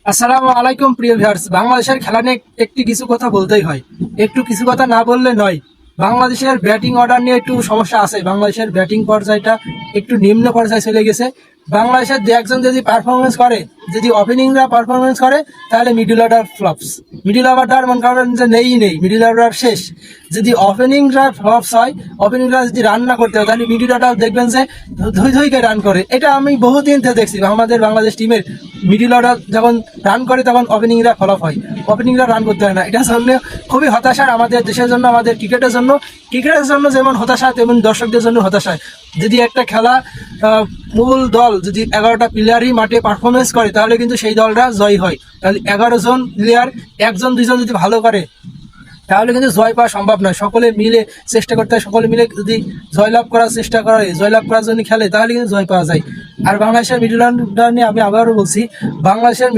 আসসালামু আলাইকুম প্রিয় ভিউয়ার্স। বাংলাদেশের খেলা নিয়ে একটি কিছু কথা বলতেই হয়, একটু কিছু কথা না বললে নয়। বাংলাদেশের ব্যাটিং অর্ডার নিয়ে একটু সমস্যা আছে। বাংলাদেশের ব্যাটিং পর্যায়টা একটু নিম্ন পর্যায়ে চলে গেছে। বাংলাদেশের দু একজন যদি পারফরমেন্স করে, যদি ওপেনিংরা পারফরমেন্স করে, তাহলে middle order flops. Middle order মনে করেন যে নেই, মিডল অর্ডার শেষ। যদি ওপেনিংরা ফ্লপস হয়, ওপেনিংরা যদি রান না করতে হয়, তাহলে মিডল অর্ডার দেখবেন যে ধুইকে রান করে। এটা আমি বহুদিন থেকে দেখছি। আমাদের বাংলাদেশ টিমের মিডল অর্ডার যখন রান করে তখন ওপেনিংরা ফলপ হয়, ওপেনিংরা রান করতে হয় না। এটা জন্য খুবই হতাশার আমাদের দেশের জন্য, আমাদের ক্রিকেটের জন্য যেমন হতাশা, তেমন দর্শকদের জন্য হতাশা। যদি একটা খেলা মূল দল যদি 11টা প্লেয়ারই মাঠে পারফরমেন্স করে, তাহলে কিন্তু সেই দলটা জয় হয়। তাহলে 11 জন প্লেয়ার একজন দুইজন যদি ভালো করে, তাহলে কিন্তু জয় পাওয়া সম্ভব নয়। সকলে মিলে চেষ্টা করতে হয়, সকলে মিলে যদি জয়লাভ করার চেষ্টা করে, জয়লাভ করার জন্য খেলে, তাহলে কিন্তু জয় পাওয়া যায়। আর বাংলাদেশের মিডল অর্ডার নিয়ে আমি আবারও বলছি, বাংলাদেশের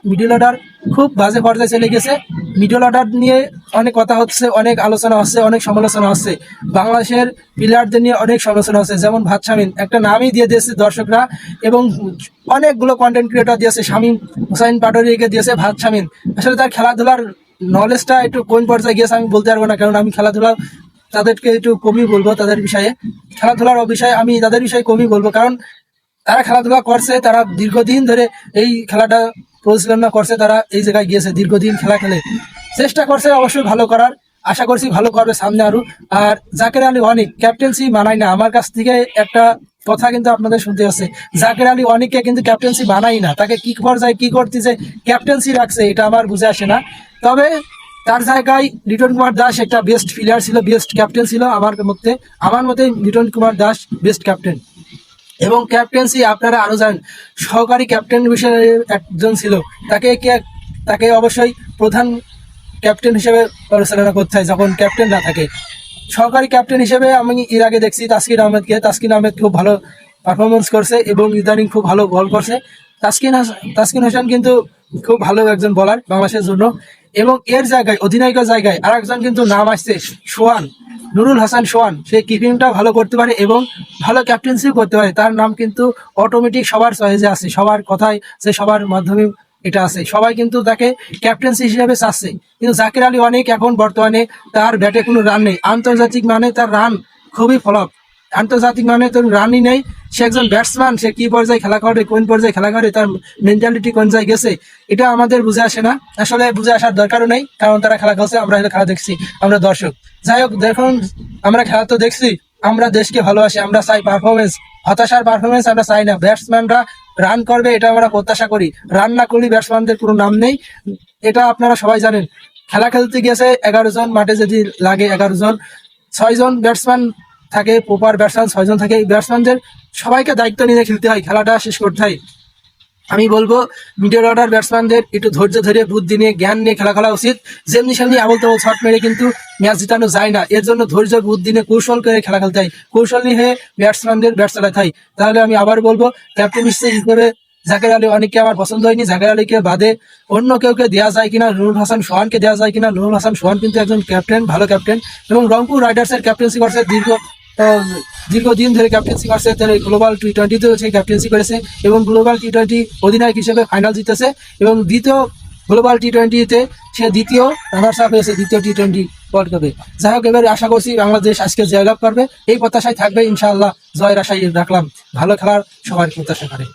মিডল অর্ডার খুব বাজে পর্যায়ে চলে গেছে। মিডল অর্ডার নিয়ে অনেক কথা হচ্ছে, অনেক আলোচনা হচ্ছে, অনেক সমালোচনা হচ্ছে। বাংলাদেশের প্লেয়ারদের নিয়ে অনেক সমালোচনা হচ্ছে। যেমন ভাত শামীম একটা নামই দিয়ে দিয়েছে দর্শকরা, এবং অনেকগুলো কন্টেন্ট ক্রিয়েটর দিয়েছে। শামীম হুসাইন পাটোয়ারিকে দিয়েছে ভাত শামীম। আসলে তার খেলাধুলার নলেজটা একটু কোন পর্যায়ে গিয়েছে আমি বলতে পারবো না, কারণ আমি খেলাধুলা তাদেরকে একটু কমই বলবো। তাদের বিষয়ে, খেলাধুলার বিষয়ে আমি তাদের বিষয়ে কমই বলবো, কারণ তারা খেলাধুলা করছে, তারা দীর্ঘদিন ধরে এই খেলাটা পরিচালনা করছে, তারা এই জায়গায় গিয়েছে, দীর্ঘদিন খেলা খেলে চেষ্টা করছে অবশ্যই ভালো করার। আশা করছি ভালো করবে সামনে আরো। আর জাকের আলী অনেক ক্যাপ্টেন্সি মানায় না। আমার কাছ থেকে একটা কথা কিন্তু আপনাদের শুনতে হচ্ছে, জাকের আলী অনেককে কিন্তু ক্যাপ্টেন্সি বানাই না। তাকে কি পর্যায়ে কি করতেছে ক্যাপ্টেন্সি রাখছে, এটা আমার বুঝে আসে না। তবে তার জায়গায় লিটন কুমার দাস একটা বেস্ট প্লেয়ার ছিল, বেস্ট ক্যাপ্টেন ছিল আমার মতে লিটন কুমার দাস বেস্ট ক্যাপ্টেন। এবং ক্যাপ্টেন্সি আপনারা আরো জানেন, সহকারী ক্যাপ্টেন বিষয়ে একজন ছিল, তাকে অবশ্যই প্রধান ক্যাপ্টেন হিসেবে পরিচালনা করতে হয় যখন ক্যাপ্টেন না থাকে। সহকারী ক্যাপ্টেন হিসেবে আমি এর আগে দেখছি তাসকিন আহমেদ খুব ভালো পারফরমেন্স করছে এবং ইদানিং খুব ভালো বল করছে। তাসকিন হোসেন কিন্তু খুব ভালো একজন বলার বাংলাদেশের জন্য। এবং এর জায়গায়, অধিনায়কের জায়গায় আর একজন কিন্তু নাম আসছে, নুরুল হাসান সোহান। সে কিপিংটা ভালো করতে পারে এবং ভালো ক্যাপ্টেন্সিও করতে পারে। তার নাম কিন্তু অটোমেটিক সবার চয়েসে আছে, সবার কথায়, যে সবার মাধ্যমে এটা আছে, সবাই কিন্তু তাকে ক্যাপ্টেন্সি হিসেবে চাচ্ছে। কিন্তু জাকির আলী অনেক এখন বর্তমানে তার ব্যাটে কোনো রান নেই। আন্তর্জাতিক মানে তার রান খুবই ফলপ, আন্তর্জাতিক মানে তোর রানই নেই। সে একজন ব্যাটসম্যান, সে কি পর্যায়ে খেলা করে, কোন পর্যায়ে খেলা করে, তার মেন্টালিটি কোন জায়গায় গেছে, এটা আমাদের বুঝে আসে না। আসলে বুঝে আসার দরকারও নেই, কারণ তারা খেলা খেলছে, আমরা খেলা দেখছি, আমরা দর্শক। যাই হোক, দেখুন আমরা খেলা তো দেখছি, আমরা দেশকে ভালোবাসি, আমরা চাই পারফরমেন্স। হতাশার পারফরমেন্স আমরা চাই না। ব্যাটসম্যানরা রান করবে এটা আমরা প্রত্যাশা করি, রান না করলে ব্যাটসম্যানদের কোনো নাম নেই। এটা আপনারা সবাই জানেন। খেলা খেলতে গিয়েছে 11 জন, মাঠে যদি লাগে 11 জন, 6 জন ব্যাটসম্যান থাকে, প্রপার ব্যাটসম্যান 6 জন থাকে। এই ব্যাটসম্যানদের সবাইকে দায়িত্ব নিয়ে খেলতে হয়, খেলাটা শেষ করতে হয়। আমি বলবো মিডল অর্ডার ব্যাটসম্যানদের একটু ধৈর্য ধরে, বুদ্ধি নিয়ে, জ্ঞান নিয়ে খেলা উচিত। যেমনি সেমনি আবল তাবল শট মেরে কিন্তু ম্যাচ জিতানো যায় না। এর জন্য ধৈর্য, বুদ্ধি নিয়ে, কৌশল করে খেলা খেলতে হয়, কৌশল নিয়ে ব্যাটসম্যানদের ব্যাট চালাতে হয়। তাহলে আমি আবার বলবো, ক্যাপ্টেন হিসেবে জাকের আলী অনেককে আমার পছন্দ হয়নি। জাকের আলীকে বাদে অন্য কেউকে দেওয়া যায় কিনা, নুরুল হাসান সোহানকে দেওয়া যায় কিনা। নুরুল হাসান সোহান কিন্তু একজন ক্যাপ্টেন, ভালো ক্যাপ্টেন, এবং রংপুর রাইডার্সের ক্যাপ্টেন্সি করছে দীর্ঘদিন ধরে ক্যাপ্টেন্সি করছে। গ্লোবাল টি-20তেও সে ক্যাপ্টেন্সি করেছে এবং গ্লোবাল টি-20 অধিনায়ক হিসেবে ফাইনাল জিতেছে, এবং দ্বিতীয় গ্লোবাল টি-20তে সে দ্বিতীয় রানার্স আপ হয়েছে, দ্বিতীয় টি-20 ওয়ার্ল্ড কাপে। যাই হোক, এবার আশা করছি বাংলাদেশ আজকে জয়লাভ করবে, এই প্রত্যাশায় থাকবে ইনশাআল্লাহ। জয়ের আশায় রাখলাম, ভালো খেলার সবার প্রত্যাশা করে।